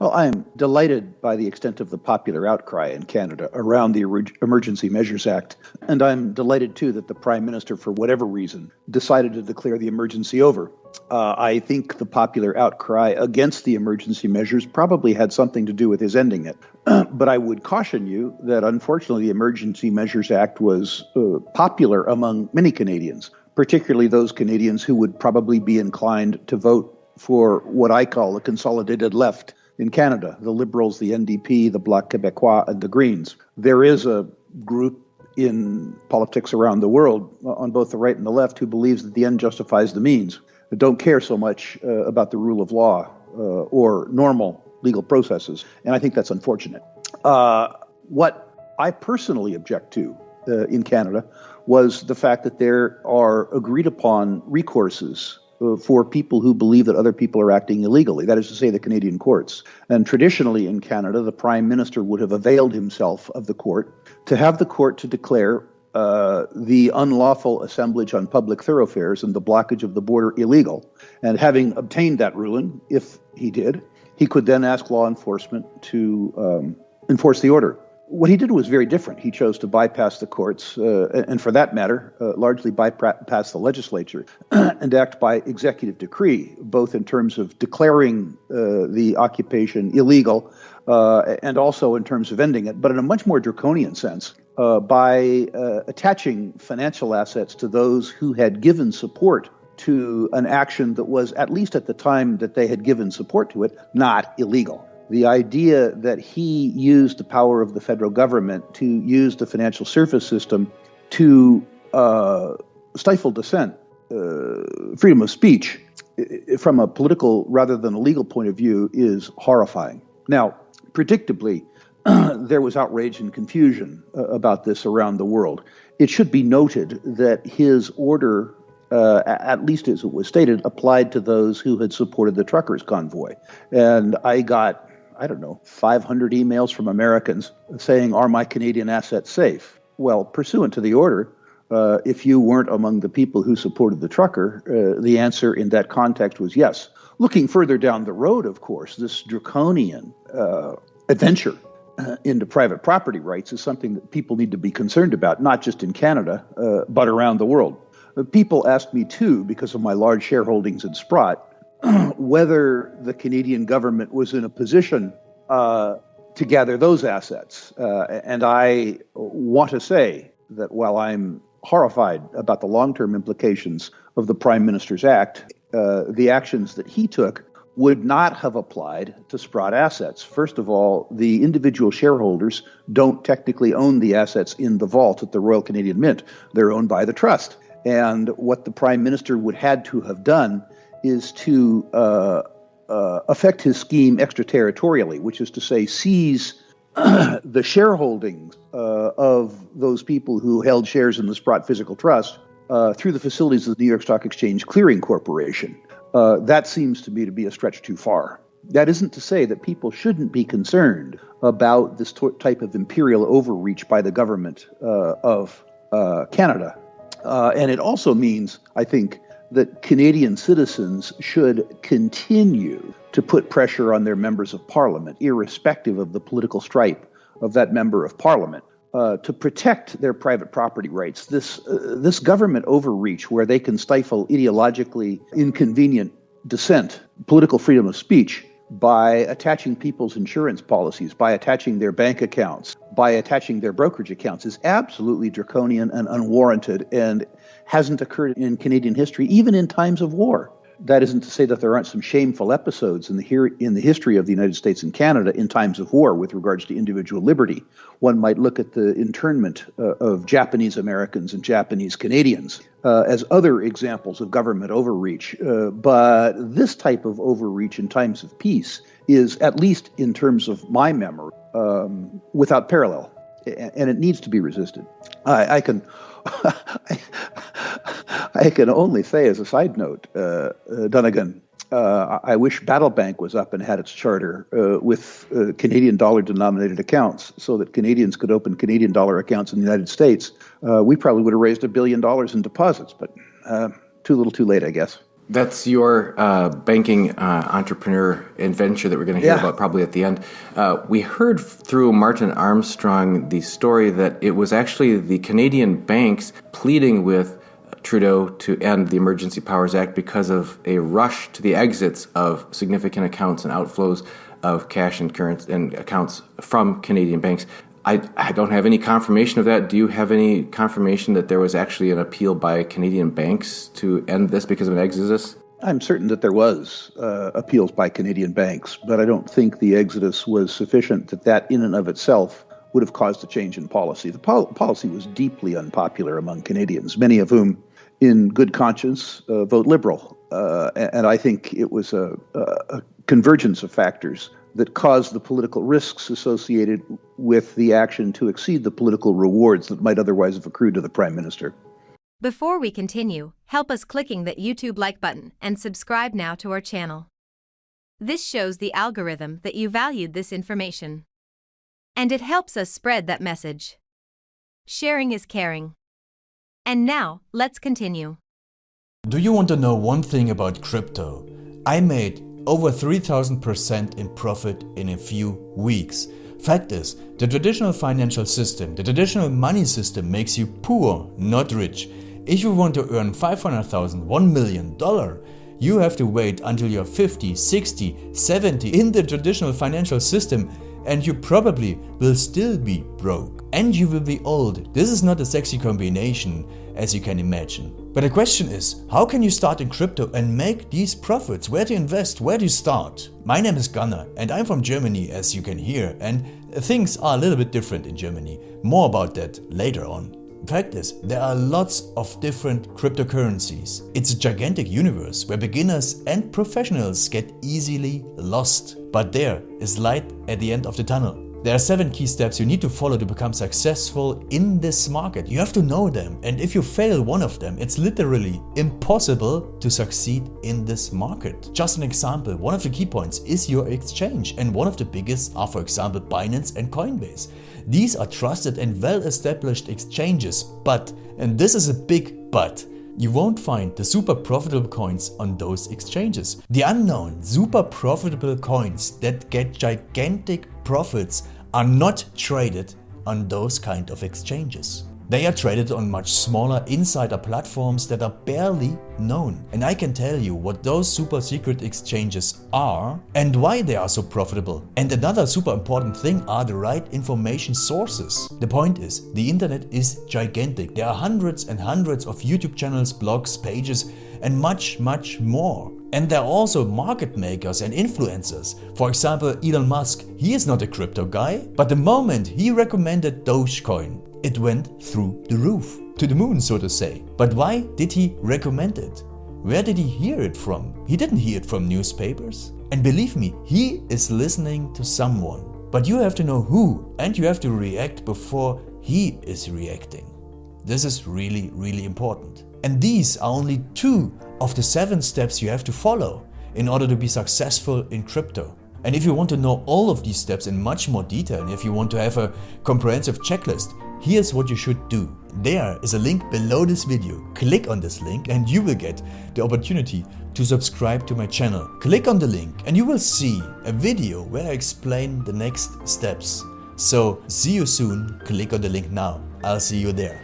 Well, I am delighted by the extent of the popular outcry in Canada around the Emergency Measures Act. And I'm delighted, too, that the Prime Minister, for whatever reason, decided to declare the emergency over. I think the popular outcry against the emergency measures probably had something to do with his ending it. But I would caution you that, unfortunately, the Emergency Measures Act was popular among many Canadians, particularly those Canadians who would probably be inclined to vote for what I call the consolidated left in Canada, the Liberals, the NDP, the Bloc Québécois, and the Greens. There is a group in politics around the world, on both the right and the left, who believes that the end justifies the means, that don't care so much about the rule of law or normal legal processes. And I think that's unfortunate. What I personally object to in Canada was the fact that there are agreed upon recourses for people who believe that other people are acting illegally, that is to say, the Canadian courts. And traditionally in Canada, the Prime Minister would have availed himself of the court to have the court to declare the unlawful assemblage on public thoroughfares and the blockage of the border illegal. And having obtained that ruling, if he did, he could then ask law enforcement to enforce the order. What he did was very different. He chose to bypass the courts, and for that matter, largely bypass the legislature, and act by executive decree, both in terms of declaring the occupation illegal and also in terms of ending it, but in a much more draconian sense, by attaching financial assets to those who had given support to an action that was, at least at the time that they had given support to it, not illegal. The idea that he used the power of the federal government to use the financial service system to stifle dissent, freedom of speech, from a political rather than a legal point of view, is horrifying. Now, predictably, there was outrage and confusion about this around the world. It should be noted that his order, at least as it was stated, applied to those who had supported the truckers' convoy. And I got 500 emails from Americans saying, "Are my Canadian assets safe?" Well, pursuant to the order, if you weren't among the people who supported the trucker, the answer in that context was yes. Looking further down the road, of course, this draconian adventure into private property rights is something that people need to be concerned about, not just in Canada, but around the world. People asked me, too, because of my large shareholdings in Sprott, whether the Canadian government was in a position to gather those assets. And I want to say that while I'm horrified about the long-term implications of the Prime Minister's Act, the actions that he took would not have applied to Sprott assets. First of all, the individual shareholders don't technically own the assets in the vault at the Royal Canadian Mint. They're owned by the trust. And what the Prime Minister would had to have done is to affect his scheme extraterritorially, which is to say seize the shareholdings of those people who held shares in the Sprott Physical Trust through the facilities of the New York Stock Exchange Clearing Corporation. That seems to me to be a stretch too far. That isn't to say that people shouldn't be concerned about this type of imperial overreach by the government of Canada. And it also means, I think, that Canadian citizens should continue to put pressure on their members of parliament, irrespective of the political stripe of that member of parliament, to protect their private property rights. This government overreach, where they can stifle ideologically inconvenient dissent, political freedom of speech, by attaching people's insurance policies, by attaching their bank accounts, by attaching their brokerage accounts, is absolutely draconian and unwarranted, and hasn't occurred in Canadian history, even in times of war. That isn't to say that there aren't some shameful episodes in the history of the United States and Canada in times of war with regards to individual liberty. One might look at the internment of Japanese Americans and Japanese Canadians as other examples of government overreach. But this type of overreach in times of peace is, at least in terms of my memory, without parallel, and it needs to be resisted. I can only say, as a side note, Dunnigan, I wish Battle Bank was up and had its charter with Canadian dollar-denominated accounts so that Canadians could open Canadian dollar accounts in the United States. We probably would have raised $1 billion in deposits, but too little too late, I guess. That's your banking entrepreneur adventure that we're going to hear about probably at the end. We heard through Martin Armstrong the story that it was actually the Canadian banks pleading with Trudeau to end the Emergency Powers Act because of a rush to the exits of significant accounts and outflows of cash and currency and accounts from Canadian banks. I don't have any confirmation of that. Do you have any confirmation that there was actually an appeal by Canadian banks to end this because of an exodus? I'm certain that there was appeals by Canadian banks, but I don't think the exodus was sufficient that in and of itself would have caused a change in policy. The policy was deeply unpopular among Canadians, many of whom, in good conscience, vote Liberal. And I think it was a convergence of factors that caused the political risks associated with the action to exceed the political rewards that might otherwise have accrued to the Prime Minister. Before we continue, help us clicking that YouTube like button and subscribe now to our channel. This shows the algorithm that you valued this information. And it helps us spread that message. Sharing is caring. And now, let's continue. Do you want to know one thing about crypto? I made over 3,000% in profit in a few weeks. Fact is, the traditional financial system, the traditional money system makes you poor, not rich. If you want to earn $500,000, $1 million, you have to wait until you're 50, 60, 70 in the traditional financial system, and you probably will still be broke. And you will be old. This is not a sexy combination, as you can imagine. But the question is, how can you start in crypto and make these profits? Where to invest? Where do you start? My name is Gunnar and I'm from Germany, as you can hear, and things are a little bit different in Germany. More about that later on. Fact is, there are lots of different cryptocurrencies. It's a gigantic universe where beginners and professionals get easily lost. But there is light at the end of the tunnel. There are 7 key steps you need to follow to become successful in this market. You have to know them, and if you fail one of them, it's literally impossible to succeed in this market. Just an example, one of the key points is your exchange, and one of the biggest are, for example, Binance and Coinbase. These are trusted and well-established exchanges, but, and this is a big but, you won't find the super profitable coins on those exchanges. The unknown super profitable coins that get gigantic profits are not traded on those kind of exchanges. They are traded on much smaller insider platforms that are barely known. And I can tell you what those super secret exchanges are and why they are so profitable. And another super important thing are the right information sources. The point is, the internet is gigantic. There are hundreds and hundreds of YouTube channels, blogs, pages, and much more. And there are also market makers and influencers. For example, Elon Musk, he is not a crypto guy, but the moment he recommended Dogecoin, it went through the roof, to the moon, so to say. But why did he recommend it? Where did he hear it from? He didn't hear it from newspapers. And believe me, he is listening to someone. But you have to know who, and you have to react before he is reacting. This is really important. And these are only 2 of the 7 steps you have to follow in order to be successful in crypto. And if you want to know all of these steps in much more detail, and if you want to have a comprehensive checklist, here's what you should do. There is a link below this video. Click on this link and you will get the opportunity to subscribe to my channel. Click on the link and you will see a video where I explain the next steps. So see you soon. Click on the link now. I'll see you there.